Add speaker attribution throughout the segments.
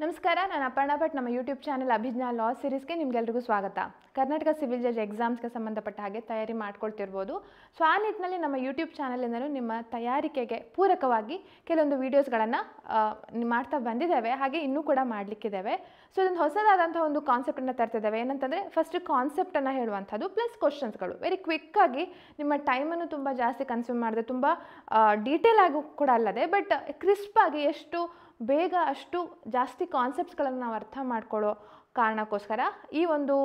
Speaker 1: ನಮಸ್ಕಾರ, ನಾನು ಅಪರ್ಣಾ ಭಟ್. ನಮ್ಮ ಯೂಟ್ಯೂಬ್ ಚಾನಲ್ ಅಭಿಜ್ಞಾ ಲಾ ಸೀರೀಸ್ಗೆ ನಿಮಗೆಲ್ರಿಗೂ ಸ್ವಾಗತ. ಕರ್ನಾಟಕ ಸಿವಿಲ್ ಜಡ್ಜ್ ಎಕ್ಸಾಮ್ಸ್ಗೆ ಸಂಬಂಧಪಟ್ಟ ಹಾಗೆ ತಯಾರಿ ಮಾಡ್ಕೊಳ್ತಿರ್ಬೋದು. ಸೊ ಆ ನಿಟ್ಟಿನಲ್ಲಿ ನಮ್ಮ ಯೂಟ್ಯೂಬ್ ಚಾನಲಿಂದಲೂ ನಿಮ್ಮ ತಯಾರಿಕೆಗೆ ಪೂರಕವಾಗಿ ಕೆಲವೊಂದು ವೀಡಿಯೋಸ್ಗಳನ್ನು ಮಾಡ್ತಾ ಬಂದಿದ್ದೇವೆ, ಹಾಗೆ ಇನ್ನೂ ಕೂಡ ಮಾಡಲಿಕ್ಕಿದ್ದೇವೆ. ಸೊ ಇದೊಂದು ಹೊಸದಾದಂಥ ಒಂದು ಕಾನ್ಸೆಪ್ಟನ್ನು ತರ್ತಿದ್ದೇವೆ. ಏನಂತಂದರೆ, ಫಸ್ಟ್ ಕಾನ್ಸೆಪ್ಟನ್ನು ಹೇಳುವಂಥದ್ದು ಪ್ಲಸ್ ಕ್ವಶನ್ಸ್ಗಳು. ವೆರಿ ಕ್ವಿಕ್ಕಾಗಿ ನಿಮ್ಮ ಟೈಮನ್ನು ತುಂಬ ಜಾಸ್ತಿ ಕನ್ಸ್ಯೂಮ್ ಮಾಡಿದೆ, ತುಂಬ ಡೀಟೇಲ್ ಆಗಿ ಕೂಡ ಅಲ್ಲದೆ, ಬಟ್ ಕ್ರಿಸ್ಪಾಗಿ ಎಷ್ಟು ಬೇಗ ಅಷ್ಟು ಜಾಸ್ತಿ ಕಾನ್ಸೆಪ್ಟ್ಸ್ಗಳನ್ನು ನಾವು ಅರ್ಥ ಮಾಡ್ಕೊಳ್ಳೋ ಕಾರಣಕ್ಕೋಸ್ಕರ ಈ ಒಂದು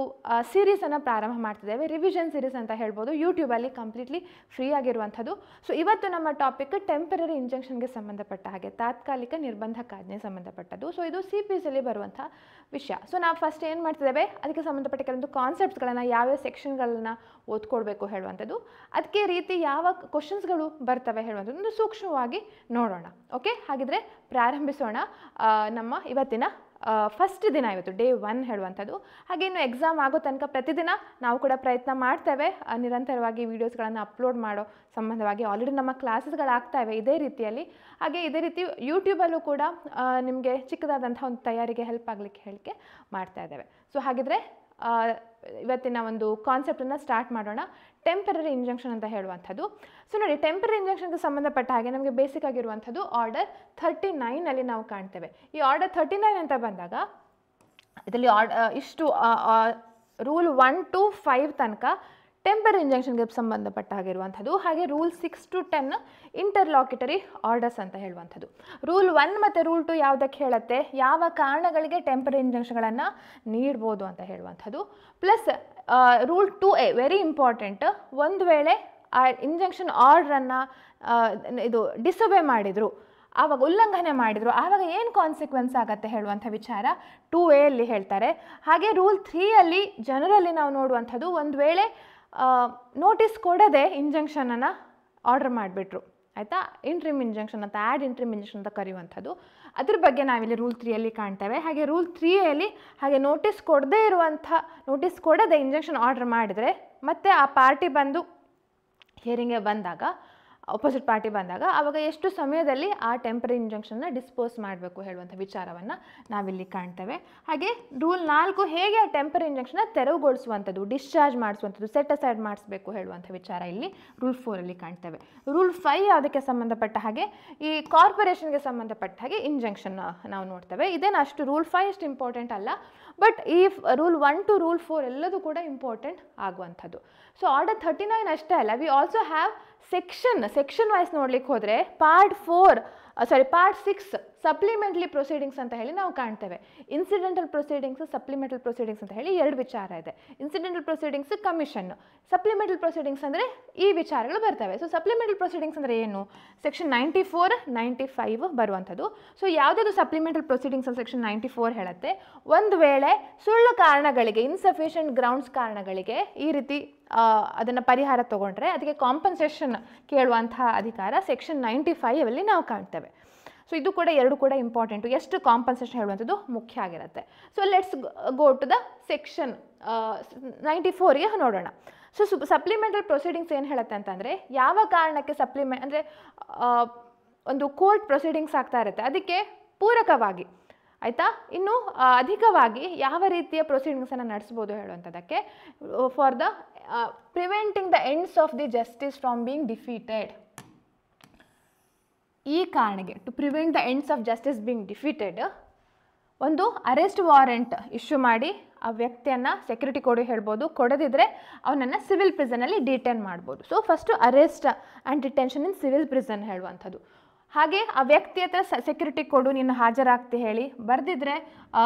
Speaker 1: ಸೀರೀಸನ್ನು ಪ್ರಾರಂಭ ಮಾಡ್ತಿದ್ದೇವೆ. ರಿವಿಷನ್ ಸೀರೀಸ್ ಅಂತ ಹೇಳ್ಬೋದು, ಯೂಟ್ಯೂಬಲ್ಲಿ ಕಂಪ್ಲೀಟ್ಲಿ ಫ್ರೀ ಆಗಿರುವಂಥದ್ದು. ಸೊ ಇವತ್ತು ನಮ್ಮ ಟಾಪಿಕ್ ಟೆಂಪರರಿ ಇಂಜಂಕ್ಷನ್ಗೆ ಸಂಬಂಧಪಟ್ಟ ಹಾಗೆ, ತಾತ್ಕಾಲಿಕ ನಿರ್ಬಂಧಕಾಜ್ಞೆಗೆ ಸಂಬಂಧಪಟ್ಟದ್ದು. ಸೊ ಇದು CPSಯಲ್ಲಿ ಬರುವಂಥ ವಿಷಯ. ಸೊ ನಾವು ಫಸ್ಟ್ ಏನು ಮಾಡ್ತಿದ್ದೇವೆ, ಅದಕ್ಕೆ ಸಂಬಂಧಪಟ್ಟ ಕೆಲವೊಂದು ಕಾನ್ಸೆಪ್ಟ್ಸ್ಗಳನ್ನು, ಯಾವ್ಯಾವ ಸೆಕ್ಷನ್ಗಳನ್ನು ಓದ್ಕೊಳ್ಬೇಕು ಹೇಳುವಂಥದ್ದು, ಅದಕ್ಕೆ ರೀತಿ ಯಾವ ಕ್ವಶನ್ಸ್ಗಳು ಬರ್ತವೆ ಹೇಳುವಂಥದ್ದು ಒಂದು ಸೂಕ್ಷ್ಮವಾಗಿ ನೋಡೋಣ. ಓಕೆ, ಹಾಗಿದ್ರೆ ಪ್ರಾರಂಭಿಸೋಣ. ನಮ್ಮ ಇವತ್ತಿನ ಫಸ್ಟ್ ದಿನ ಇವತ್ತು ಡೇ 1 ಹೇಳುವಂಥದ್ದು. ಹಾಗೆ ಇನ್ನು ಎಕ್ಸಾಮ್ ಆಗೋ ತನಕ ಪ್ರತಿದಿನ ನಾವು ಕೂಡ ಪ್ರಯತ್ನ ಮಾಡ್ತೇವೆ ನಿರಂತರವಾಗಿ ವೀಡಿಯೋಸ್ಗಳನ್ನು ಅಪ್ಲೋಡ್ ಮಾಡೋ ಸಂಬಂಧವಾಗಿ. ಆಲ್ರೆಡಿ ನಮ್ಮ ಕ್ಲಾಸಸ್ಗಳಾಗ್ತಾ ಇವೆ ಇದೇ ರೀತಿಯಲ್ಲಿ. ಹಾಗೆ ಇದೇ ರೀತಿ ಯೂಟ್ಯೂಬಲ್ಲೂ ಕೂಡ ನಿಮಗೆ ಚಿಕ್ಕದಾದಂಥ ಒಂದು ತಯಾರಿಗೆ ಹೆಲ್ಪ್ ಆಗಲಿಕ್ಕೆ ಹೇಳಿಕೆ ಮಾಡ್ತಾ ಇದ್ದೇವೆ. ಸೊ ಹಾಗಿದ್ರೆ ಇವತ್ತಿನ ಒಂದು ಕಾನ್ಸೆಪ್ಟನ್ನು ಸ್ಟಾರ್ಟ್ ಮಾಡೋಣ. ಟೆಂಪರರಿ ಇಂಜಂಕ್ಷನ್ ಅಂತ ಹೇಳುವಂಥದ್ದು. ಸೊ ನೋಡಿ, ಟೆಂಪರರಿ ಇಂಜಂಕ್ಷನ್ಗೆ ಸಂಬಂಧಪಟ್ಟ ಹಾಗೆ ನಮಗೆ ಬೇಸಿಕ್ ಆಗಿರುವಂಥದ್ದು ಆರ್ಡರ್ 39 ನಾವು ಕಾಣ್ತೇವೆ. ಈ ಆರ್ಡರ್ 39 ಅಂತ ಬಂದಾಗ ಇದರಲ್ಲಿ ಇಷ್ಟು ರೂಲ್ 1 to 5 ತನಕ ಟೆಂಪರರಿ ಇಂಜಂಕ್ಷನ್ಗೆ ಸಂಬಂಧಪಟ್ಟ ಹಾಗಿರುವಂಥದ್ದು. ಹಾಗೆ ರೂಲ್ 6 to 10 ಇಂಟರ್ಲಾಕ್ಯುಟರಿ ಆರ್ಡರ್ಸ್ ಅಂತ ಹೇಳುವಂಥದ್ದು. ರೂಲ್ 1 ಮತ್ತು ರೂಲ್ 2 ಯಾವುದಕ್ಕೆ ಹೇಳುತ್ತೆ, ಯಾವ ಕಾರಣಗಳಿಗೆ ಟೆಂಪರರಿ ಇಂಜಂಕ್ಷನ್ಗಳನ್ನು ನೀಡ್ಬೋದು ಅಂತ ಹೇಳುವಂಥದ್ದು. Plus rule 2A very important. ಒಂದು ವೇಳೆ ಆ ಇಂಜಂಕ್ಷನ್ ಆರ್ಡ್ರನ್ನು ಇದು ಡಿಸೊಬೆ ಮಾಡಿದರು, ಆವಾಗ ಉಲ್ಲಂಘನೆ ಮಾಡಿದರು, ಆವಾಗ ಏನು ಕಾನ್ಸಿಕ್ವೆನ್ಸ್ ಆಗುತ್ತೆ ಹೇಳುವಂಥ ವಿಚಾರ 2A ಅಲ್ಲಿ ಹೇಳ್ತಾರೆ. ಹಾಗೆ ರೂಲ್ 3ಅಲ್ಲಿ ಜನರಲ್ಲಿ ನಾವು ನೋಡುವಂಥದ್ದು, ಒಂದು ವೇಳೆ ನೋಟಿಸ್ ಕೊಡದೆ ಇಂಜಂಕ್ಷನನ್ನು ಆರ್ಡರ್ ಮಾಡಿಬಿಟ್ರು, ಆಯಿತಾ, ಇಂಟ್ರಿಮ್ ಇಂಜಂಕ್ಷನ್ ಅಂತ, ಆ್ಯಡ್ ಇಂಟ್ರಿಮ್ ಇಂಜಂಕ್ಷನ್ ಅಂತ ಕರೆಯುವಂಥದ್ದು, ಅದ್ರ ಬಗ್ಗೆ ನಾವಿಲ್ಲಿ ರೂಲ್ 3ಅಲ್ಲಿ ಕಾಣ್ತೇವೆ. ಹಾಗೆ ರೂಲ್ 3ಅಲ್ಲಿ ಹಾಗೆ ನೋಟಿಸ್ ಕೊಡದೆ ಇಂಜಂಕ್ಷನ್ ಆರ್ಡರ್ ಮಾಡಿದರೆ ಮತ್ತೆ ಆ ಪಾರ್ಟಿ ಬಂದು ಹಿಯರಿಂಗ್ಗೆ ಬಂದಾಗ, ಅಪೋಸಿಟ್ ಪಾರ್ಟಿ ಬಂದಾಗ, ಆವಾಗ ಎಷ್ಟು ಸಮಯದಲ್ಲಿ ಆ ಟೆಂಪರರಿ ಇಂಜಂಕ್ಷನ್ನ ಡಿಸ್ಪೋಸ್ ಮಾಡಬೇಕು ಹೇಳುವಂಥ ವಿಚಾರವನ್ನು ನಾವಿಲ್ಲಿ ಕಾಣ್ತೇವೆ. ಹಾಗೆ ರೂಲ್ 4 ಹೇಗೆ ಆ ಟೆಂಪರರಿ ಇಂಜಂಕ್ಷನ್ನ ತೆರವುಗೊಳಿಸುವಂಥದ್ದು, ಡಿಸ್ಚಾರ್ಜ್ ಮಾಡಿಸುವಂಥದ್ದು, ಸೆಟ್ ಅಸೈಡ್ ಮಾಡಿಸಬೇಕು ಹೇಳುವಂಥ ವಿಚಾರ ಇಲ್ಲಿ ರೂಲ್ 4ಅಲ್ಲಿ ಕಾಣ್ತೇವೆ. ರೂಲ್ 5 ಅದಕ್ಕೆ ಸಂಬಂಧಪಟ್ಟ ಹಾಗೆ ಈ ಕಾರ್ಪೊರೇಷನ್ಗೆ ಸಂಬಂಧಪಟ್ಟ ಹಾಗೆ ಇಂಜಂಕ್ಷನ್ ನಾವು ನೋಡ್ತೇವೆ. ಇದೇನು ಅಷ್ಟು ರೂಲ್ 5 ಅಷ್ಟು ಇಂಪಾರ್ಟೆಂಟ್ ಅಲ್ಲ, ಬಟ್ ಈ ರೂಲ್ 1 to ರೂಲ್ 4 ಎಲ್ಲದೂ ಕೂಡ ಇಂಪಾರ್ಟೆಂಟ್ ಆಗುವಂಥದ್ದು. ಸೊ ಆರ್ಡರ್ 39 ಅಷ್ಟೇ ಅಲ್ಲ, we also have section wise ನೋಡ್ಲಿಕ್ಕೆ ಹೋದರೆ ಪಾರ್ಟ್ 6 ಸಪ್ಲಿಮೆಂಟ್ರಿ ಪ್ರೊಸೀಡಿಂಗ್ಸ್ ಅಂತ ಹೇಳಿ ನಾವು ಕಾಣ್ತೇವೆ. ಇನ್ಸಿಡೆಂಟಲ್ ಪ್ರೊಸೀಡಿಂಗ್ಸ್, ಸಪ್ಲಿಮೆಂಟಲ್ ಪ್ರೊಸೀಡಿಂಗ್ಸ್ ಅಂತ ಹೇಳಿ ಎರಡು ವಿಚಾರ ಇದೆ. Incidental proceedings commission, supplemental proceedings ಅಂದರೆ ಈ ವಿಚಾರಗಳು ಬರ್ತವೆ. ಸೊ ಸಪ್ಲಿಮೆಂಟಲ್ ಪ್ರೊಸೀಡಿಂಗ್ಸ್ ಅಂದರೆ ಏನು, ಸೆಕ್ಷನ್ 94, 95 ಬರುವಂಥದ್ದು. ಸೊ ಯಾವುದಾದ್ರು ಸಪ್ಲಿಮೆಂಟಲ್ ಪ್ರೊಸೀಡಿಂಗ್ಸ್ ಅಲ್ಲಿ ಸೆಕ್ಷನ್ 94 ಹೇಳುತ್ತೆ, ಒಂದು ವೇಳೆ ಸುಳ್ಳು ಕಾರಣಗಳಿಗೆ, ಇನ್ಸಫಿಷಿಯೆಂಟ್ ಗ್ರೌಂಡ್ಸ್ ಕಾರಣಗಳಿಗೆ ಈ ರೀತಿ ಅದನ್ನು ಪರಿಹಾರ ತಗೊಂಡ್ರೆ ಅದಕ್ಕೆ ಕಾಂಪನ್ಸೇಷನ್ ಕೇಳುವಂತಹ ಅಧಿಕಾರ ಸೆಕ್ಷನ್ 95ಅಲ್ಲಿ ನಾವು ಕಾಣ್ತೇವೆ. ಸೊ ಇದು ಕೂಡ ಎರಡು ಕೂಡ ಇಂಪಾರ್ಟೆಂಟು, ಎಷ್ಟು ಕಾಂಪನ್ಸೇಷನ್ ಹೇಳುವಂಥದ್ದು ಮುಖ್ಯ ಆಗಿರುತ್ತೆ. So let's go to the section 94ಗೆ ನೋಡೋಣ. ಸೊ ಸಪ್ಲಿಮೆಂಟಲ್ ಪ್ರೊಸೀಡಿಂಗ್ಸ್ ಏನು ಹೇಳುತ್ತೆ ಅಂತಂದರೆ, ಯಾವ ಕಾರಣಕ್ಕೆ ಅಂದರೆ ಒಂದು ಕೋರ್ಟ್ ಪ್ರೊಸೀಡಿಂಗ್ಸ್ ಆಗ್ತಾ ಇರುತ್ತೆ, ಅದಕ್ಕೆ ಪೂರಕವಾಗಿ, ಆಯಿತಾ, ಇನ್ನು ಅಧಿಕವಾಗಿ ಯಾವ ರೀತಿಯ ಪ್ರೊಸೀಡಿಂಗ್ಸನ್ನು ನಡೆಸ್ಬೋದು ಹೇಳುವಂಥದ್ದಕ್ಕೆ, for the preventing the ends of the justice from being defeated. ಈ ಕಾರಣಕ್ಕೆ, to prevent the ends of justice being defeated, ಒಂದು ಅರೆಸ್ಟ್ ವಾರೆಂಟ್ ಇಶ್ಯೂ ಮಾಡಿ ಆ ವ್ಯಕ್ತಿಯನ್ನು ಸೆಕ್ಯೂರಿಟಿ ಕೊಡಿ ಹೇಳ್ಬೋದು, ಕೊಡದಿದ್ದರೆ ಅವನನ್ನು ಸಿವಿಲ್ ಪ್ರಿಸನಲ್ಲಿ ಡಿಟೈನ್ ಮಾಡ್ಬೋದು. So first arrest and detention in civil prison ಹೇಳುವಂಥದ್ದು. ಹಾಗೆ ಆ ವ್ಯಕ್ತಿ ಹತ್ರ ಸೆಕ್ಯೂರಿಟಿ ಕೊಡು, ನೀನು ಹಾಜರಾಗ್ತಿ ಹೇಳಿ, ಬರೆದಿದ್ರೆ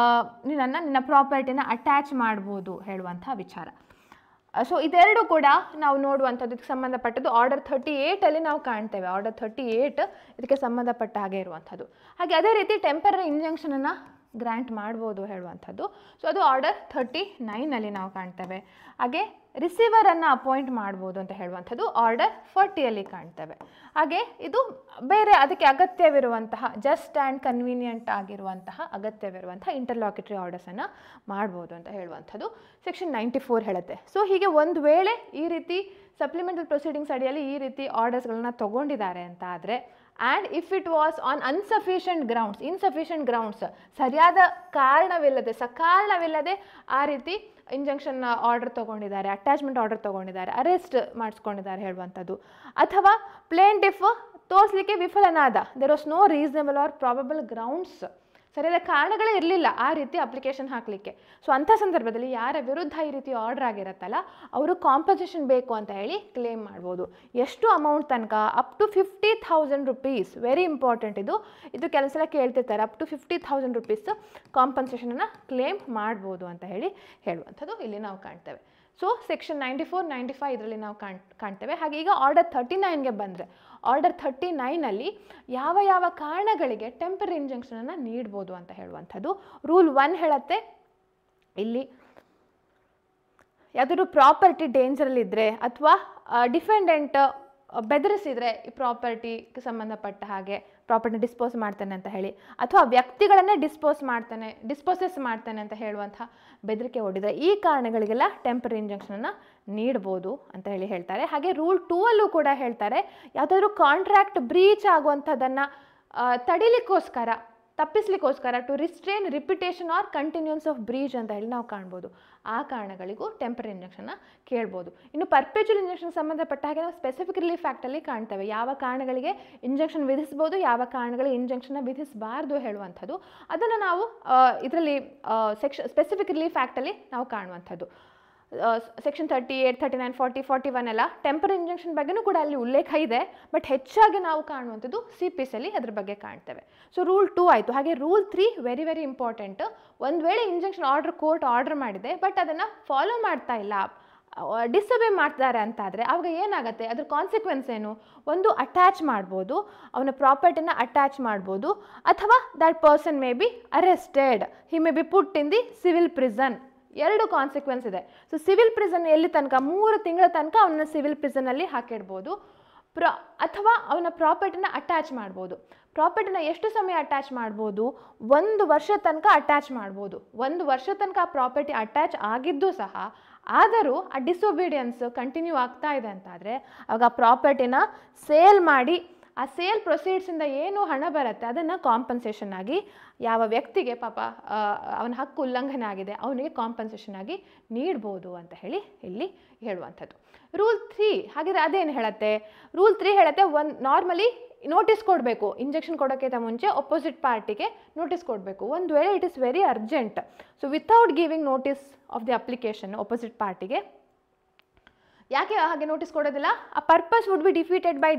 Speaker 1: ನಿನ್ನ ಪ್ರಾಪರ್ಟಿನ ಅಟ್ಯಾಚ್ ಮಾಡ್ಬೋದು ಹೇಳುವಂಥ ವಿಚಾರ. ಸೊ ಇದೆರಡು ಕೂಡ ನಾವು ನೋಡುವಂಥದ್ದು ಸಂಬಂಧಪಟ್ಟದ್ದು ಆರ್ಡರ್ 38ಅಲ್ಲಿ ನಾವು ಕಾಣ್ತೇವೆ. ಆರ್ಡರ್ 38 ಇದಕ್ಕೆ ಸಂಬಂಧಪಟ್ಟ ಹಾಗೆ ಇರುವಂಥದ್ದು. ಹಾಗೆ ಅದೇ ರೀತಿ ಟೆಂಪರರಿ ಇಂಜಂಕ್ಷನನ್ನು ಗ್ರ್ಯಾಂಟ್ ಮಾಡ್ಬೋದು ಹೇಳುವಂಥದ್ದು. ಸೊ ಅದು ಆರ್ಡರ್ 39ಅಲ್ಲಿ ನಾವು ಕಾಣ್ತೇವೆ. ಹಾಗೆ ರಿಸೀವರನ್ನು ಅಪಾಯಿಂಟ್ ಮಾಡ್ಬೋದು ಅಂತ ಹೇಳುವಂಥದ್ದು ಆರ್ಡರ್ 40ಅಲ್ಲಿ ಕಾಣ್ತೇವೆ. ಹಾಗೆ ಇದು ಬೇರೆ ಅದಕ್ಕೆ ಅಗತ್ಯವಿರುವಂತಹ ಜಸ್ಟ್ ಆ್ಯಂಡ್ ಕನ್ವೀನಿಯಂಟ್ ಆಗಿರುವಂತಹ ಅಗತ್ಯವಿರುವಂತಹ ಇಂಟರ್ಲಾಕ್ಯುಟರಿ ಆರ್ಡರ್ಸನ್ನು ಮಾಡ್ಬೋದು ಅಂತ ಹೇಳುವಂಥದ್ದು ಸೆಕ್ಷನ್ 94 ಹೇಳುತ್ತೆ. ಸೊ ಹೀಗೆ ಒಂದು ವೇಳೆ ಈ ರೀತಿ ಸಪ್ಲಿಮೆಂಟಲ್ ಪ್ರೊಸೀಡಿಂಗ್ಸ್ ಅಡಿಯಲ್ಲಿ ಈ ರೀತಿ ಆರ್ಡರ್ಸ್ಗಳನ್ನ ತೊಗೊಂಡಿದ್ದಾರೆ ಅಂತ ಆದರೆ and if it was on insufficient grounds ಸರಿಯಾದ ಕಾರಣವಿಲ್ಲದೆ ಸಕಾರಣವಿಲ್ಲದೆ ಆ ರೀತಿ ಇಂಜಂಕ್ಷನ್ ಆರ್ಡರ್ ತೊಗೊಂಡಿದ್ದಾರೆ, ಅಟ್ಯಾಚ್ಮೆಂಟ್ ಆರ್ಡರ್ ತೊಗೊಂಡಿದ್ದಾರೆ, ಅರೆಸ್ಟ್ ಮಾಡಿಸ್ಕೊಂಡಿದ್ದಾರೆ ಹೇಳುವಂಥದ್ದು. ಅಥವಾ ಪ್ಲೇಂಟಿಫ್ ತೋರಿಸಲಿಕ್ಕೆ ವಿಫಲನಾದ, there was no reasonable or probable grounds, ಸರಿಯಾದ ಕಾರಣಗಳೇ ಇರಲಿಲ್ಲ ಆ ರೀತಿ ಅಪ್ಲಿಕೇಶನ್ ಹಾಕಲಿಕ್ಕೆ. ಸೊ ಅಂಥ ಸಂದರ್ಭದಲ್ಲಿ ಯಾರ ವಿರುದ್ಧ ಈ ರೀತಿ ಆರ್ಡರ್ ಆಗಿರುತ್ತಲ್ಲ ಅವರು ಕಾಂಪನ್ಸೇಷನ್ ಬೇಕು ಅಂತ ಹೇಳಿ ಕ್ಲೇಮ್ ಮಾಡ್ಬೋದು. ಎಷ್ಟು ಅಮೌಂಟ್ ತನಕ? Up to 50,000 rupees. Very important ಇದು ಕೆಲವು ಸಲ ಕೇಳ್ತಿರ್ತಾರೆ. ಅಪ್ ಟು 50,000 rupees ಕಾಂಪನ್ಸೇಷನನ್ನು ಕ್ಲೇಮ್ ಮಾಡ್ಬೋದು ಅಂತ ಹೇಳುವಂಥದ್ದು ಇಲ್ಲಿ ನಾವು ಕಾಣ್ತೇವೆ. ಸೊ ಸೆಕ್ಷನ್ 94, 95 ಇದರಲ್ಲಿ ನಾವು ಕಾಣ್ತೇವೆ. ಹಾಗೆ ಈಗ ಆರ್ಡರ್ 39ಗೆ ಬಂದರೆ, ಆರ್ಡರ್ 39ನಲ್ಲಿ ಯಾವ ಯಾವ ಕಾರಣಗಳಿಗೆ ಟೆಂಪರರಿ ಇಂಜಂಕ್ಷನನ್ನು ನೀಡ್ಬೋದು ಅಂತ ಹೇಳುವಂಥದ್ದು. ರೂಲ್ 1 ಹೇಳುತ್ತೆ, ಇಲ್ಲಿ ಯಾವುದಾದ್ರು ಪ್ರಾಪರ್ಟಿ ಡೇಂಜರಲ್ಲಿದ್ದರೆ ಅಥವಾ ಡಿಫೆಂಡೆಂಟ್ ಬೆದರಿಸಿದರೆ ಈ ಪ್ರಾಪರ್ಟಿಗೆ ಸಂಬಂಧಪಟ್ಟ ಹಾಗೆ ಪ್ರಾಪರ್ಟಿ ಡಿಸ್ಪೋಸ್ ಮಾಡ್ತಾನೆ ಅಂತ ಹೇಳಿ, ಅಥವಾ ವ್ಯಕ್ತಿಗಳನ್ನೇ ಡಿಸ್ಪೋಸಸ್ ಮಾಡ್ತಾನೆ ಅಂತ ಹೇಳುವಂಥ ಬೆದರಿಕೆ ಒಡ್ಡಿದರೆ ಈ ಕಾರಣಗಳಿಗೆಲ್ಲ ಟೆಂಪರರಿ ಇಂಜಂಕ್ಷನನ್ನು ನೀಡ್ಬೋದು ಅಂತ ಹೇಳ್ತಾರೆ. ಹಾಗೆ ರೂಲ್ 2ಅಲ್ಲೂ ಕೂಡ ಹೇಳ್ತಾರೆ, ಯಾವುದಾದ್ರೂ ಕಾಂಟ್ರಾಕ್ಟ್ ಬ್ರೀಚ್ ಆಗುವಂಥದ್ದನ್ನು ತಪ್ಪಿಸ್ಲಿಕ್ಕೋಸ್ಕರ to restrain repetition or continuance of breach ಅಂತ ಹೇಳಿ ನಾವು ಕಾಣ್ಬೋದು. ಆ ಕಾರಣಗಳಿಗೂ ಟೆಂಪರರಿ ಇಂಜಂಕ್ಷನ್ನ ಕೇಳ್ಬೋದು. ಇನ್ನು ಪರ್ಪೆಚುವಲ್ ಇಂಜಂಕ್ಷನ್ ಸಂಬಂಧಪಟ್ಟ ಹಾಗೆ ನಾವು ಸ್ಪೆಸಿಫಿಕ್ ರಿಲೀಫ್ ಆ್ಯಕ್ಟಲ್ಲಿ ಕಾಣ್ತೇವೆ ಯಾವ ಕಾರಣಗಳಿಗೆ ಇಂಜಂಕ್ಷನ್ ವಿಧಿಸ್ಬೋದು, ಯಾವ ಕಾರಣಗಳಿಗೆ ಇಂಜಂಕ್ಷನ್ನ ವಿಧಿಸಬಾರ್ದು ಹೇಳುವಂಥದ್ದು. ಅದನ್ನು ನಾವು ಇದರಲ್ಲಿ ಸ್ಪೆಸಿಫಿಕ್ ರಿಲೀಫ್ ಆ್ಯಕ್ಟಲ್ಲಿ ನಾವು ಕಾಣುವಂಥದ್ದು. ಸೆಕ್ಷನ್ 38, 39, 40, 41 ಎಲ್ಲ ಟೆಂಪರರಿ ಇಂಜಂಕ್ಷನ್ ಬಗ್ಗೆನೂ ಕೂಡ ಅಲ್ಲಿ ಉಲ್ಲೇಖ ಇದೆ. ಬಟ್ ಹೆಚ್ಚಾಗಿ ನಾವು ಕಾಣುವಂಥದ್ದು CPCಯಲ್ಲಿ ಅದ್ರ ಬಗ್ಗೆ ಕಾಣ್ತೇವೆ. ಸೊ ರೂಲ್ 2 ಆಯಿತು. ಹಾಗೆ ರೂಲ್ 3 ವೆರಿ ವೆರಿ ಇಂಪಾರ್ಟೆಂಟ್. ಒಂದು ವೇಳೆ ಇಂಜಂಕ್ಷನ್ ಕೋರ್ಟ್ ಆರ್ಡರ್ ಮಾಡಿದೆ ಬಟ್ ಅದನ್ನು ಫಾಲೋ ಮಾಡ್ತಾ ಇಲ್ಲ, ಡಿಸೊಬೆ ಮಾಡ್ತಾರೆ ಅಂತಾದರೆ ಆವಾಗ ಏನಾಗುತ್ತೆ, ಅದ್ರ ಕಾನ್ಸಿಕ್ವೆನ್ಸ್ ಏನು? ಒಂದು ಅಟ್ಯಾಚ್ ಮಾಡ್ಬೋದು, ಅವನ ಪ್ರಾಪರ್ಟಿನ ಅಟ್ಯಾಚ್ ಮಾಡ್ಬೋದು, ಅಥವಾ that person may be arrested, he may be put in the civil prison. 2 consequence ಇದೆ. ಸೊ ಸಿವಿಲ್ ಪ್ರಿಸನ್ ಎಲ್ಲಿ ತನಕ? 3 ತಿಂಗಳ ತನಕ ಅವನ ಸಿವಿಲ್ ಪ್ರಿಸನಲ್ಲಿ ಹಾಕಿಡ್ಬೋದು. ಅಥವಾ ಅವನ ಪ್ರಾಪರ್ಟಿನ ಅಟ್ಯಾಚ್ ಮಾಡ್ಬೋದು. ಪ್ರಾಪರ್ಟಿನ ಎಷ್ಟು ಸಮಯ ಅಟ್ಯಾಚ್ ಮಾಡ್ಬೋದು? 1 ವರ್ಷ ತನಕ ಅಟ್ಯಾಚ್ ಮಾಡ್ಬೋದು. 1 ವರ್ಷ ತನಕ ಆ ಪ್ರಾಪರ್ಟಿ ಅಟ್ಯಾಚ್ ಆಗಿದ್ದು ಸಹ ಆದರೂ ಆ ಡಿಸೊಬೀಡಿಯನ್ಸ್ ಕಂಟಿನ್ಯೂ ಆಗ್ತಾ ಇದೆ ಅಂತಾದರೆ ಆವಾಗ ಆ ಪ್ರಾಪರ್ಟಿನ ಸೇಲ್ ಮಾಡಿ ಆ ಸೇಲ್ ಪ್ರೊಸೀಡ್ಸಿಂದ ಏನು ಹಣ ಬರುತ್ತೆ ಅದನ್ನು ಕಾಂಪನ್ಸೇಷನ್ ಆಗಿ ಯಾವ ವ್ಯಕ್ತಿಗೆ ಪಾಪ ಅವನ ಹಕ್ಕು ಉಲ್ಲಂಘನೆ ಆಗಿದೆ ಅವನಿಗೆ ಕಾಂಪನ್ಸೇಷನ್ ಆಗಿ ನೀಡ್ಬೋದು ಅಂತ ಇಲ್ಲಿ ಹೇಳುವಂಥದ್ದು. ರೂಲ್ 3 ಹಾಗಿದ್ರೆ ಅದೇನು ಹೇಳುತ್ತೆ? ರೂಲ್ 3 ಹೇಳುತ್ತೆ, ನಾರ್ಮಲಿ ನೋಟಿಸ್ ಕೊಡಬೇಕು. ಇಂಜೆಕ್ಷನ್ ಕೊಡೋಕ್ಕಿಂತ ಮುಂಚೆ ಅಪೋಸಿಟ್ ಪಾರ್ಟಿಗೆ ನೋಟಿಸ್ ಕೊಡಬೇಕು. ಒಂದು ವೇಳೆ it is very urgent, so without giving notice of the application opposite ಪಾರ್ಟಿಗೆ ಯಾಕೆ ಹಾಗೆ ನೋಟಿಸ್ ಕೊಡೋದಿಲ್ಲ? ಆ purpose would be defeated by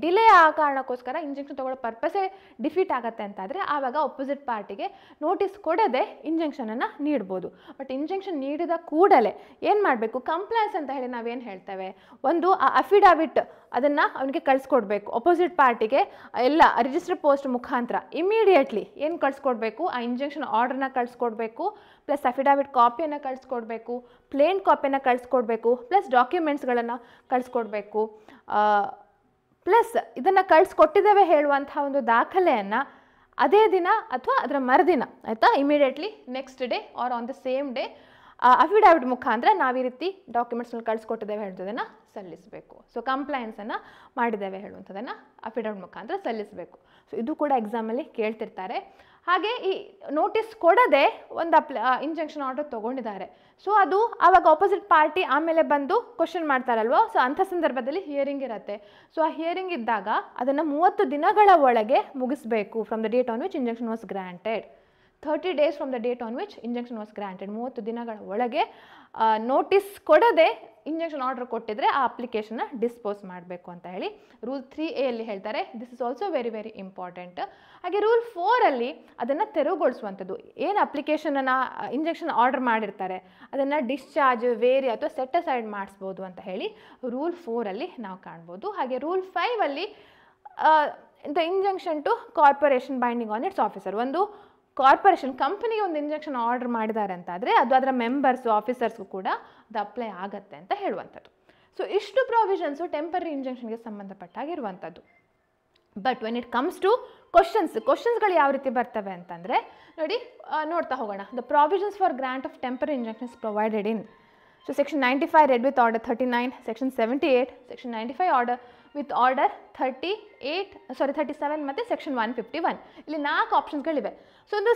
Speaker 1: delay ಆ ಕಾರಣಕ್ಕೋಸ್ಕರ ಇಂಜೆಕ್ಷನ್ ತೊಗೊಳ್ಳೋ ಪರ್ಪಸೇ ಡಿಫೀಟ್ ಆಗುತ್ತೆ ಅಂತಾದರೆ ಆವಾಗ ಅಪೋಸಿಟ್ ಪಾರ್ಟಿಗೆ ನೋಟಿಸ್ ಕೊಡದೆ ಇಂಜೆಕ್ಷನನ್ನು ನೀಡ್ಬೋದು. ಬಟ್ ಇಂಜೆಕ್ಷನ್ ನೀಡಿದ ಕೂಡಲೇ ಏನು ಮಾಡಬೇಕು? ಕಂಪ್ಲೇಂಟ್ಸ್ ಅಂತ ಹೇಳಿ ನಾವೇನು ಹೇಳ್ತೇವೆ, ಒಂದು ಆ ಅಫಿಡಾವಿಟ್ ಅದನ್ನು ಅವನಿಗೆ ಕಳಿಸ್ಕೊಡ್ಬೇಕು ಅಪೋಸಿಟ್ ಪಾರ್ಟಿಗೆ, ಎಲ್ಲ ರಿಜಿಸ್ಟರ್ ಪೋಸ್ಟ್ ಮುಖಾಂತರ ಇಮಿಡಿಯೇಟ್ಲಿ ಏನು ಕಳಿಸ್ಕೊಡ್ಬೇಕು? ಆ ಇಂಜೆಕ್ಷನ್ ಆರ್ಡರ್ನ ಕಳಿಸ್ಕೊಡ್ಬೇಕು, ಪ್ಲಸ್ ಅಫಿಡಾವಿಟ್ ಕಾಪಿಯನ್ನು ಕಳಿಸ್ಕೊಡ್ಬೇಕು, ಪ್ಲೇನ್ ಕಾಪಿಯನ್ನು ಕಳಿಸ್ಕೊಡ್ಬೇಕು, ಪ್ಲಸ್ ಡಾಕ್ಯುಮೆಂಟ್ಸ್ಗಳನ್ನು ಕಳಿಸ್ಕೊಡ್ಬೇಕು, ಪ್ಲಸ್ ಇದನ್ನು ಕಳಿಸ್ಕೊಟ್ಟಿದ್ದೇವೆ ಹೇಳುವಂಥ ಒಂದು ದಾಖಲೆಯನ್ನು ಅದೇ ದಿನ ಅಥವಾ ಅದರ ಮರುದಿನ, ಆಯಿತಾ, immediately next day or on the same day affidavit ಮುಖಾಂತರ ನಾವು ಈ ರೀತಿ ಡಾಕ್ಯುಮೆಂಟ್ಸ್ನ ಕಳಿಸ್ಕೊಟ್ಟಿದ್ದೇವೆ ಹೇಳುವುದನ್ನು ಸಲ್ಲಿಸಬೇಕು. ಸೊ ಕಂಪ್ಲೈನ್ಸನ್ನು ಮಾಡಿದ್ದೇವೆ ಹೇಳುವಂಥದ್ದನ್ನು ಅಫಿಡಾವಿಟ್ ಮುಖಾಂತರ ಸಲ್ಲಿಸಬೇಕು. ಸೊ ಇದು ಕೂಡ ಎಕ್ಸಾಮಲ್ಲಿ ಕೇಳ್ತಿರ್ತಾರೆ. ಹಾಗೆ ಈ ನೋಟಿಸ್ ಕೊಡದೆ ಒಂದು ಇಂಜೆಕ್ಷನ್ ಆರ್ಡರ್ ತೊಗೊಂಡಿದ್ದಾರೆ, ಸೊ ಅದು ಆವಾಗ ಆಪೋಸಿಟ್ ಪಾರ್ಟಿ ಆಮೇಲೆ ಬಂದು ಕ್ವಶನ್ ಮಾಡ್ತಾರಲ್ವ, ಸೊ ಅಂಥ ಸಂದರ್ಭದಲ್ಲಿ ಹಿಯರಿಂಗ್ ಇರುತ್ತೆ. ಸೊ ಆ ಹಿಯರಿಂಗ್ ಇದ್ದಾಗ ಅದನ್ನು 30 ದಿನಗಳ ಒಳಗೆ ಮುಗಿಸ್ಬೇಕು. From the date on which injection was granted, 30 days from the date on which injection was granted. 30 ದಿನಗಳ ಒಳಗೆ ನೋಟಿಸ್ ಕೊಡದೆ ಇಂಜೆಕ್ಷನ್ ಆರ್ಡರ್ ಕೊಟ್ಟಿದ್ರೆ ಆ ಅಪ್ಲಿಕೇಶನ್ನ ಡಿಸ್ಪೋಸ್ ಮಾಡಬೇಕು ಅಂತ ಹೇಳಿ ರೂಲ್ 3A ಅಲ್ಲಿ ಹೇಳ್ತಾರೆ. This is also very very important. ಹಾಗೆ ರೂಲ್ 4 ಅಲ್ಲಿ ಅದನ್ನು ತೆರವುಗೊಳಿಸುವಂಥದ್ದು, ಏನು ಅಪ್ಲಿಕೇಶನನ್ನು ಇಂಜೆಕ್ಷನ್ ಆರ್ಡರ್ ಮಾಡಿರ್ತಾರೆ ಅದನ್ನು ಡಿಸ್ಚಾರ್ಜ್, ವೇರಿ ಅಥವಾ ಸೆಟ್ ಅಸೈಡ್ ಮಾಡಿಸ್ಬೋದು ಅಂತ ಹೇಳಿ ರೂಲ್ 4 ಅಲ್ಲಿ ನಾವು ಕಾಣ್ಬೋದು. ಹಾಗೆ ರೂಲ್ 5 ಅಲ್ಲಿ the injection to corporation binding on its officer. ಒಂದು ಕಾರ್ಪೊರೇಷನ್ ಕಂಪನಿಗೆ ಒಂದು ಇಂಜೆಕ್ಷನ್ ಆರ್ಡರ್ ಮಾಡಿದ್ದಾರೆ ಅಂತಾದರೆ ಅದು ಅದರ ಮೆಂಬರ್ಸು ಆಫೀಸರ್ಸ್ಗೂ ಕೂಡ ಅದು ಅಪ್ಲೈ ಆಗುತ್ತೆ ಅಂತ ಹೇಳುವಂಥದ್ದು. ಸೊ ಇಷ್ಟು ಪ್ರಾವಿಷನ್ಸು ಟೆಂಪರರಿ ಇಂಜೆಕ್ಷನ್ಗೆ ಸಂಬಂಧಪಟ್ಟಾಗಿರುವಂಥದ್ದು. But when it comes to ಕ್ವಶನ್ಸ್ಗಳು ಯಾವ ರೀತಿ ಬರ್ತವೆ ಅಂತಂದರೆ ನೋಡಿ, ನೋಡ್ತಾ ಹೋಗೋಣ. The provisions for grant of temporary injections provided in, so section 95 read with order 39, section 78, section 95 order with order 37 ಮತ್ತು ಸೆಕ್ಷನ್ 151. ಇಲ್ಲಿ 4 ಆಪ್ಷನ್ಸ್ಗಳಿವೆ. ಸೊ ಒಂದು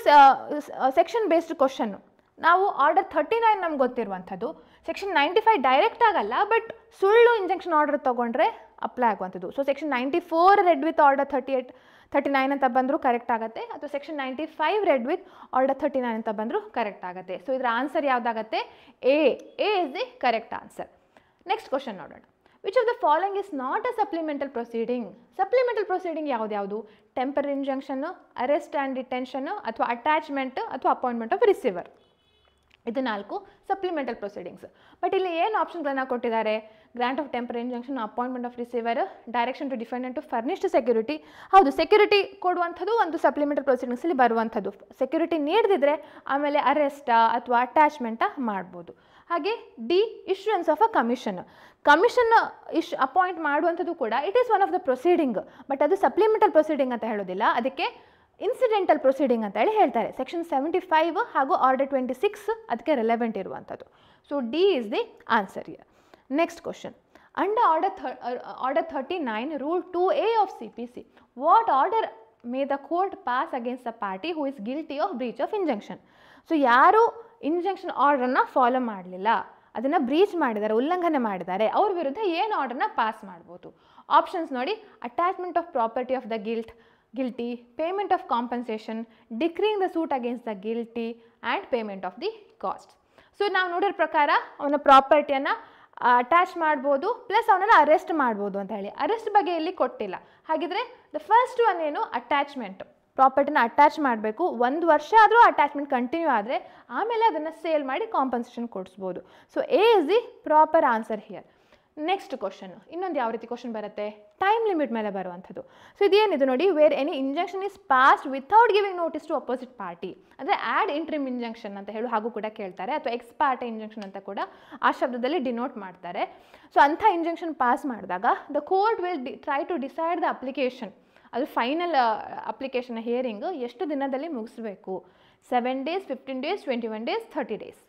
Speaker 1: ಸೆಕ್ಷನ್ ಬೇಸ್ಡ್ ಕ್ವಶನ್ನು. ನಾವು ಆರ್ಡರ್ 39 ನಮ್ಗೆ ಗೊತ್ತಿರುವಂಥದ್ದು, ಸೆಕ್ಷನ್ 95 ಡೈರೆಕ್ಟ್ ಆಗಲ್ಲ, ಬಟ್ ಸುಳ್ಳು ಇಂಜೆಕ್ಷನ್ ಆರ್ಡರ್ ತೊಗೊಂಡ್ರೆ ಅಪ್ಲೈ ಆಗುವಂಥದ್ದು. So section 94 red with order 39 ಅಂತ ಬಂದರೂ ಕರೆಕ್ಟ್ ಆಗುತ್ತೆ, ಅಥವಾ ಸೆಕ್ಷನ್ 95 ರೆಡ್ ವಿತ್ ಆರ್ಡರ್ 39 ಅಂತ ಬಂದರೂ ಕರೆಕ್ಟ್ ಆಗುತ್ತೆ. ಸೊ ಇದರ ಆನ್ಸರ್ ಯಾವುದಾಗುತ್ತೆ? A is the correct answer. Next question ನೋಡೋಣ. Which of the following is not a supplemental proceeding? Supplemental proceeding ಯಾವ್ದು? Temporary injunction, arrest and detention, ಅಥವಾ ಅಟ್ಯಾಚ್ಮೆಂಟ್, ಅಥವಾ appointment of receiver. ಇದು 4 ಸಪ್ಲಿಮೆಂಟಲ್ ಪ್ರೊಸೀಡಿಂಗ್ಸ್. ಬಟ್ ಇಲ್ಲಿ ಏನು ಆಪ್ಷನ್ಗಳನ್ನು ಕೊಟ್ಟಿದ್ದಾರೆ? Grant of temporary injunction, appointment of receiver, direction to defendant to furnished security. ಹೌದು, security ಕೊಡುವಂಥದ್ದು ಒಂದು ಸಪ್ಲಿಮೆಂಟಲ್ ಪ್ರೊಸೀಡಿಂಗ್ಸಲ್ಲಿ ಬರುವಂಥದ್ದು. ಸೆಕ್ಯೂರಿಟಿ ನೀಡದಿದ್ರೆ ಆಮೇಲೆ ಅರೆಸ್ಟಾ ಅಥವಾ ಅಟ್ಯಾಚ್ಮೆಂಟಾ ಮಾಡ್ಬೋದು. ಹಾಗೆ D, issuance of a commission. Commission appoint ಮಾಡುವಂಥದ್ದು ಕೂಡ it is one of the proceeding, but ಅದು ಸಪ್ಲಿಮೆಂಟಲ್ ಪ್ರೊಸೀಡಿಂಗ್ ಅಂತ ಹೇಳೋದಿಲ್ಲ, ಅದಕ್ಕೆ ಇನ್ಸಿಡೆಂಟಲ್ ಪ್ರೊಸೀಡಿಂಗ್ ಅಂತ ಹೇಳಿ ಹೇಳ್ತಾರೆ. ಸೆಕ್ಷನ್ 75 ಹಾಗೂ ಆರ್ಡರ್ 26 ಅದಕ್ಕೆ ರೆಲೆವೆಂಟ್ ಇರುವಂಥದ್ದು. So D is the answer year. Next question. Under order 39 rule 2A of CPC, what order may the court pass against the party who is guilty of breach of injunction? So ಯಾರು injunction ಆರ್ಡರ್ನ follow ಮಾಡಲಿಲ್ಲ, ಅದನ್ನು breach ಮಾಡಿದ್ದಾರೆ, ಉಲ್ಲಂಘನೆ ಮಾಡಿದ್ದಾರೆ, ಅವ್ರ ವಿರುದ್ಧ ಏನು ಆರ್ಡರ್ನ ಪಾಸ್ ಮಾಡ್ಬೋದು? ಆಪ್ಷನ್ಸ್ ನೋಡಿ. Attachment of property of the guilty, payment of compensation, decreeing the suit against the guilty, and payment of the cost. So ನಾವು ನೋಡಿರೋ ಪ್ರಕಾರ ಅವನ ಪ್ರಾಪರ್ಟಿಯನ್ನು ಅಟ್ಯಾಚ್ ಮಾಡ್ಬೋದು, ಪ್ಲಸ್ ಅವನನ್ನು ಅರೆಸ್ಟ್ ಮಾಡ್ಬೋದು ಅಂತ ಹೇಳಿ. ಅರೆಸ್ಟ್ ಬಗ್ಗೆ ಇಲ್ಲಿ ಕೊಟ್ಟಿಲ್ಲ. ಹಾಗಿದ್ರೆ ದ ಫಸ್ಟ್ ಒನ್ ಏನು? ಅಟ್ಯಾಚ್ಮೆಂಟ್. ಪ್ರಾಪರ್ಟಿನ ಅಟ್ಯಾಚ್ ಮಾಡಬೇಕು, 1 ವರ್ಷ ಆದರೂ ಅಟ್ಯಾಚ್ಮೆಂಟ್ ಕಂಟಿನ್ಯೂ ಆದರೆ ಆಮೇಲೆ ಅದನ್ನು ಸೇಲ್ ಮಾಡಿ ಕಾಂಪನ್ಸೇಷನ್ ಕೊಡಿಸ್ಬೋದು. So A is the proper answer here. Next question. ಇನ್ನೊಂದು ಯಾವ ರೀತಿ ಕ್ವಶನ್ ಬರುತ್ತೆ? ಟೈಮ್ ಲಿಮಿಟ್ ಮೇಲೆ ಬರುವಂಥದ್ದು. ಸೊ ಇದೇನಿದು ನೋಡಿ, where any injunction is passed without giving notice to opposite party, ಅಂದರೆ ಆ್ಯಡ್ ಇಂಟ್ರಿಮ್ ಇಂಜಂಕ್ಷನ್ ಅಂತ ಹೇಳಿ ಹಾಗೂ ಕೂಡ ಕೇಳ್ತಾರೆ, ಅಥವಾ ಎಕ್ಸ್ ಪಾರ್ಟಿ ಇಂಜಂಕ್ಷನ್ ಅಂತ ಕೂಡ ಆ ಶಬ್ದದಲ್ಲಿ ಡಿನೋಟ್ ಮಾಡ್ತಾರೆ. ಸೊ ಅಂಥ ಇಂಜಂಕ್ಷನ್ ಪಾಸ್ ಮಾಡಿದಾಗ the court will try to decide the application. ಅದು ಫೈನಲ್ ಅಪ್ಲಿಕೇಶನ್ ಹಿಯರಿಂಗ್ ಎಷ್ಟು ದಿನದಲ್ಲಿ ಮುಗಿಸ್ಬೇಕು? 7 days, 15 days, 21 days, 30 days.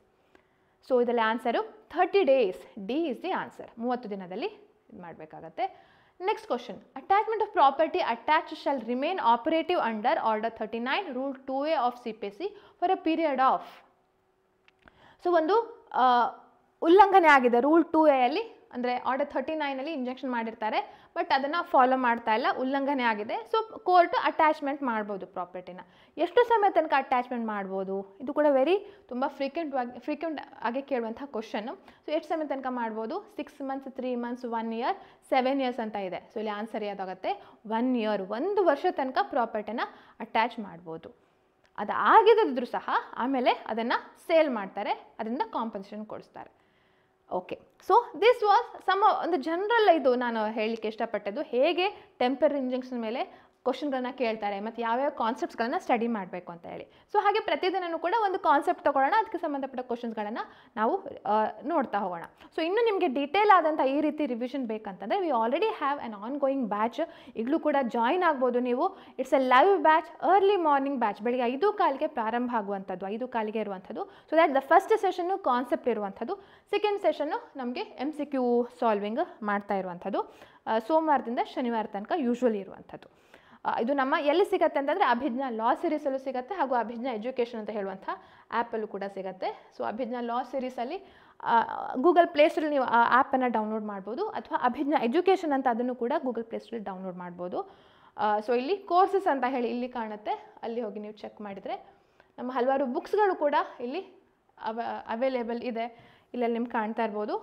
Speaker 1: So ಇದರಲ್ಲಿ answer 30 days. D is the answer. 30 ದಿನದಲ್ಲಿ ಇದು ಮಾಡಬೇಕಾಗತ್ತೆ. Next question. Attachment of property attach shall remain operative under order 39 rule 2A of CPC for a period of. So ಒಂದು ಉಲ್ಲಂಘನೆ ಆಗಿದೆ rule 2A ಅಲ್ಲಿ, ಅಂದರೆ order 39 injection ಮಾಡಿರ್ತಾರೆ, ಬಟ್ ಅದನ್ನು ಫಾಲೋ ಮಾಡ್ತಾ ಇಲ್ಲ, ಉಲ್ಲಂಘನೆ ಆಗಿದೆ. ಸೊ ಕೋರ್ಟ್ ಅಟ್ಯಾಚ್ಮೆಂಟ್ ಮಾಡ್ಬೋದು ಪ್ರಾಪರ್ಟಿನ. ಎಷ್ಟು ಸಮಯ ತನಕ ಅಟ್ಯಾಚ್ಮೆಂಟ್ ಮಾಡ್ಬೋದು? ಇದು ಕೂಡ ತುಂಬ ಫ್ರೀಕ್ವೆಂಟ್ ಆಗಿ ಕೇಳುವಂಥ ಕ್ವಶನ್ನು. ಸೊ ಎಷ್ಟು ಸಮಯ ತನಕ ಮಾಡ್ಬೋದು? 6 months, 3 months, 1 year, 7 years ಅಂತ ಇದೆ. ಸೊ ಇಲ್ಲಿ ಆನ್ಸರ್ ಯಾವುದಾಗುತ್ತೆ? 1 year. 1 ವರ್ಷ ತನಕ ಪ್ರಾಪರ್ಟಿನ ಅಟ್ಯಾಚ್ ಮಾಡ್ಬೋದು. ಅದು ಆಗಿದ್ರೂ ಸಹ ಆಮೇಲೆ ಅದನ್ನು ಸೇಲ್ ಮಾಡ್ತಾರೆ, ಅದರಿಂದ ಕಾಂಪನ್ಸೇಷನ್ ಕೊಡಿಸ್ತಾರೆ. ಓಕೆ, ಸೊ ದಿಸ್ ವಾಸ್ ಒಂದು ಜನರಲ್ ಇದು ನಾನು ಹೇಳಲಿಕ್ಕೆ ಇಷ್ಟಪಟ್ಟದ್ದು, ಹೇಗೆ ಟೆಂಪರರಿ ಇಂಜೆಕ್ಷನ್ ಮೇಲೆ ಕ್ವಶನ್ಗಳನ್ನ ಕೇಳ್ತಾರೆ ಮತ್ತು ಯಾವ್ಯಾವ ಕಾನ್ಸೆಪ್ಟ್ಸ್ಗಳನ್ನು ಸ್ಟಡಿ ಮಾಡಬೇಕು ಅಂತ ಹೇಳಿ. ಸೊ ಹಾಗೆ ಪ್ರತಿದಿನವೂ ಕೂಡ ಒಂದು ಕಾನ್ಸೆಪ್ಟ್ ತೊಗೊಳ್ಳೋಣ, ಅದಕ್ಕೆ ಸಂಬಂಧಪಟ್ಟ ಕ್ವಶನ್ಸ್ಗಳನ್ನು ನಾವು ನೋಡ್ತಾ ಹೋಗೋಣ. ಸೊ ಇನ್ನು ನಿಮಗೆ ಡೀಟೇಲ್ ಆದಂಥ ಈ ರೀತಿ ರಿವಿಷನ್ ಬೇಕಂತಂದರೆ we already have an ongoing batch. ಈಗಲೂ ಕೂಡ ಜಾಯಿನ್ ಆಗ್ಬೋದು ನೀವು. It's a live batch, early morning batch. ಬೆಳಿಗ್ಗೆ 5:15ಗೆ ಪ್ರಾರಂಭ ಆಗುವಂಥದ್ದು, 5:15ಗೆ ಇರುವಂಥದ್ದು. So that the first session concept ಇರುವಂಥದ್ದು, ಸೆಕೆಂಡ್ ಸೆಷನ್ನು ನಮಗೆ MCQ ಸಾಲ್ವಿಂಗ್ ಮಾಡ್ತಾ ಇರುವಂಥದ್ದು, ಸೋಮವಾರದಿಂದ ಶನಿವಾರ ತನಕ ಯೂಶ್ವಲಿ ಇರುವಂಥದ್ದು. ಇದು ನಮ್ಮ ಎಲ್ಲಿ ಸಿಗುತ್ತೆ ಅಂತಂದರೆ ಅಭಿಜ್ಞಾ ಲಾ ಸೀರೀಸಲ್ಲೂ ಸಿಗುತ್ತೆ, ಹಾಗೂ ಅಭಿಜ್ಞಾ ಎಜುಕೇಷನ್ ಅಂತ ಹೇಳುವಂಥ ಆ್ಯಪಲ್ಲೂ ಕೂಡ ಸಿಗುತ್ತೆ. ಸೊ ಅಭಿಜ್ಞಾ ಲಾ ಸೀರೀಸಲ್ಲಿ ಗೂಗಲ್ ಪ್ಲೇಸ್ಟೋರಲ್ಲಿ ನೀವು ಆ ಆ್ಯಪನ್ನು ಡೌನ್ಲೋಡ್ ಮಾಡ್ಬೋದು, ಅಥವಾ ಅಭಿಜ್ಞಾ ಎಜುಕೇಷನ್ ಅಂತ ಅದನ್ನು ಕೂಡ ಗೂಗಲ್ ಪ್ಲೇಸ್ಟೋರಲ್ಲಿ ಡೌನ್ಲೋಡ್ ಮಾಡ್ಬೋದು. ಸೊ ಇಲ್ಲಿ ಕೋರ್ಸಸ್ ಅಂತ ಹೇಳಿ ಇಲ್ಲಿ ಕಾಣುತ್ತೆ, ಅಲ್ಲಿ ಹೋಗಿ ನೀವು ಚೆಕ್ ಮಾಡಿದರೆ ನಮ್ಮ ಹಲವಾರು ಬುಕ್ಸ್ಗಳು ಕೂಡ ಇಲ್ಲಿ ಅವೈಲೇಬಲ್ ಇದೆ. ಇಲ್ಲಲ್ಲಿ ನಿಮ್ಗೆ ಕಾಣ್ತಾ ಇರ್ಬೋದು.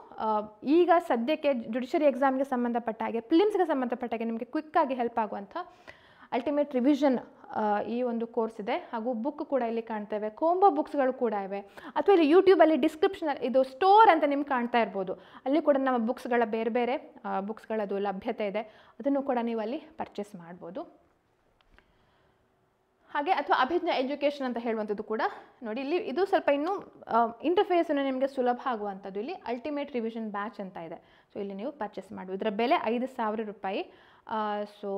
Speaker 1: ಈಗ ಸದ್ಯಕ್ಕೆ ಜುಡಿಷರಿ ಎಕ್ಸಾಮ್ಗೆ ಸಂಬಂಧಪಟ್ಟ ಹಾಗೆ, ಪ್ರಿಲಿಮ್ಸ್ಗೆ ಸಂಬಂಧಪಟ್ಟ ಹಾಗೆ ನಿಮಗೆ ಕ್ವಿಕ್ಕಾಗಿ ಹೆಲ್ಪ್ ಆಗುವಂಥ ಅಲ್ಟಿಮೇಟ್ ರಿವಿಷನ್ ಈ ಒಂದು ಕೋರ್ಸ್ ಇದೆ. ಹಾಗೂ ಬುಕ್ ಕೂಡ ಇಲ್ಲಿ ಕಾಣ್ತೇವೆ, ಕೋಂಬೋ ಬುಕ್ಸ್ಗಳು ಕೂಡ ಇವೆ. ಅಥವಾ ಇಲ್ಲಿ ಯೂಟ್ಯೂಬಲ್ಲಿ ಡಿಸ್ಕ್ರಿಪ್ಷನ್ ಇದು ಸ್ಟೋರ್ ಅಂತ ನಿಮ್ಗೆ ಕಾಣ್ತಾ ಇರ್ಬೋದು, ಅಲ್ಲಿ ಕೂಡ ನಮ್ಮ ಬುಕ್ಸ್ಗಳ ಬೇರೆ ಬೇರೆ ಬುಕ್ಸ್ಗಳದು ಲಭ್ಯತೆ ಇದೆ, ಅದನ್ನು ಕೂಡ ನೀವು ಅಲ್ಲಿ ಪರ್ಚೇಸ್ ಮಾಡ್ಬೋದು. ಹಾಗೆ ಅಥವಾ ಅಭಿಜ್ಞಾ ಎಜುಕೇಷನ್ ಅಂತ ಹೇಳುವಂಥದ್ದು ಕೂಡ ನೋಡಿ, ಇಲ್ಲಿ ಇದು ಸ್ವಲ್ಪ ಇನ್ನೂ ಇಂಟರ್ಫೇಸನ್ನು ನಿಮಗೆ ಸುಲಭ ಆಗುವಂಥದ್ದು. ಇಲ್ಲಿ ಅಲ್ಟಿಮೇಟ್ ರಿವಿಷನ್ ಬ್ಯಾಚ್ ಅಂತ ಇದೆ. ಸೊ ಇಲ್ಲಿ ನೀವು ಪರ್ಚೇಸ್ ಮಾಡ್ಬೋದು. ಇದರ ಬೆಲೆ 5,000 ರೂಪಾಯಿ. ಸೊ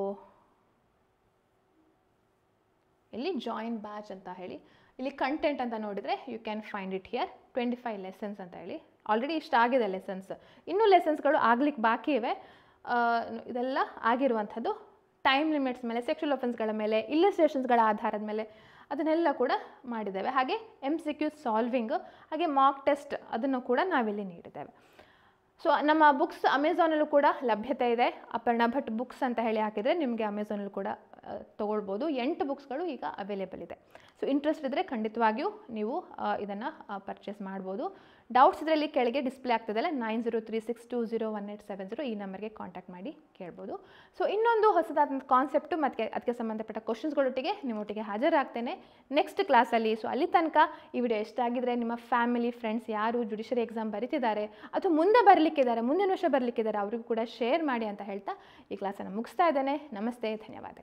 Speaker 1: ಇಲ್ಲಿ ಜಾಯಿನ್ ಬ್ಯಾಚ್ ಅಂತ ಹೇಳಿ ಇಲ್ಲಿ ಕಂಟೆಂಟ್ ಅಂತ ನೋಡಿದರೆ you can find it here. 25 lessons ಅಂತ ಹೇಳಿ ಆಲ್ರೆಡಿ ಇಷ್ಟ ಆಗಿದೆ ಲೆಸನ್ಸ್. ಇನ್ನೂ ಲೆಸನ್ಸ್ಗಳು ಆಗ್ಲಿಕ್ಕೆ ಬಾಕಿ ಇವೆ. ಇದೆಲ್ಲ ಆಗಿರುವಂಥದ್ದು ಟೈಮ್ ಲಿಮಿಟ್ಸ್ ಮೇಲೆ, ಸೆಕ್ಷುವಲ್ ಅಫೆನ್ಸ್ಗಳ ಮೇಲೆ, ಇಲ್ಲಸ್ಟ್ರೇಷನ್ಸ್ಗಳ ಆಧಾರದ ಮೇಲೆ ಅದನ್ನೆಲ್ಲ ಕೂಡ ಮಾಡಿದ್ದೇವೆ. ಹಾಗೆ MCQ ಸಾಲ್ವಿಂಗ್, ಹಾಗೆ ಮಾಕ್ ಟೆಸ್ಟ್ ಅದನ್ನು ಕೂಡ ನಾವಿಲ್ಲಿ ನೀಡಿದ್ದೇವೆ. ಸೊ ನಮ್ಮ ಬುಕ್ಸ್ ಅಮೆಝಾನಲ್ಲೂ ಕೂಡ ಲಭ್ಯತೆ ಇದೆ. ಅಪರ್ಣಾ ಭಟ್ ಬುಕ್ಸ್ ಅಂತ ಹೇಳಿ ಹಾಕಿದರೆ ನಿಮಗೆ ಅಮೆಝಾನಲ್ಲೂ ಕೂಡ ತೊಗೊಳ್ಬೋದು. 8 ಬುಕ್ಸ್ಗಳು ಈಗ ಅವೈಲೇಬಲ್ ಇದೆ. ಸೊ ಇಂಟ್ರೆಸ್ಟ್ ಇದ್ದರೆ ಖಂಡಿತವಾಗಿಯೂ ನೀವು ಇದನ್ನು ಪರ್ಚೇಸ್ ಮಾಡ್ಬೋದು. ಡೌಟ್ಸ್ ಇದರಲ್ಲಿ ಕೆಳಗೆ ಡಿಸ್ಪ್ಲೇ ಆಗ್ತದಲ್ಲ 9036201870 ಈ ನಂಬರ್ಗೆ ಕಾಂಟ್ಯಾಕ್ಟ್ ಮಾಡಿ ಕೇಳ್ಬೋದು. ಸೊ ಇನ್ನೊಂದು ಹೊಸದಾದ ಕಾನ್ಸೆಪ್ಟು ಮತ್ತು ಅದಕ್ಕೆ ಸಂಬಂಧಪಟ್ಟ ಕ್ವಶನ್ಸ್ಗಳೊಟ್ಟಿಗೆ ನಿಮ್ಮೊಟ್ಟಿಗೆ ಹಾಜರಾಗ್ತೇನೆ ನೆಕ್ಸ್ಟ್ ಕ್ಲಾಸಲ್ಲಿ. ಸೊ ಅಲ್ಲಿ ತನಕ ಈ ವಿಡಿಯೋ ಎಷ್ಟಾಗಿದ್ದರೆ ನಿಮ್ಮ ಫ್ಯಾಮಿಲಿ ಫ್ರೆಂಡ್ಸ್ ಯಾರು ಜುಡಿಷರಿ ಎಕ್ಸಾಮ್ ಬರೀತಿದ್ದಾರೆ ಅಥವಾ ಮುಂದೆ ಬರಲಿಕ್ಕಿದ್ದಾರೆ, ಮುಂದಿನ ವರ್ಷ ಬರಲಿಕ್ಕಿದ್ದಾರೆ, ಅವರಿಗೂ ಕೂಡ ಶೇರ್ ಮಾಡಿ ಅಂತ ಹೇಳ್ತಾ ಈ ಕ್ಲಾಸನ್ನು ಮುಗಿಸ್ತಾ ಇದ್ದೇನೆ. ನಮಸ್ತೆ, ಧನ್ಯವಾದ.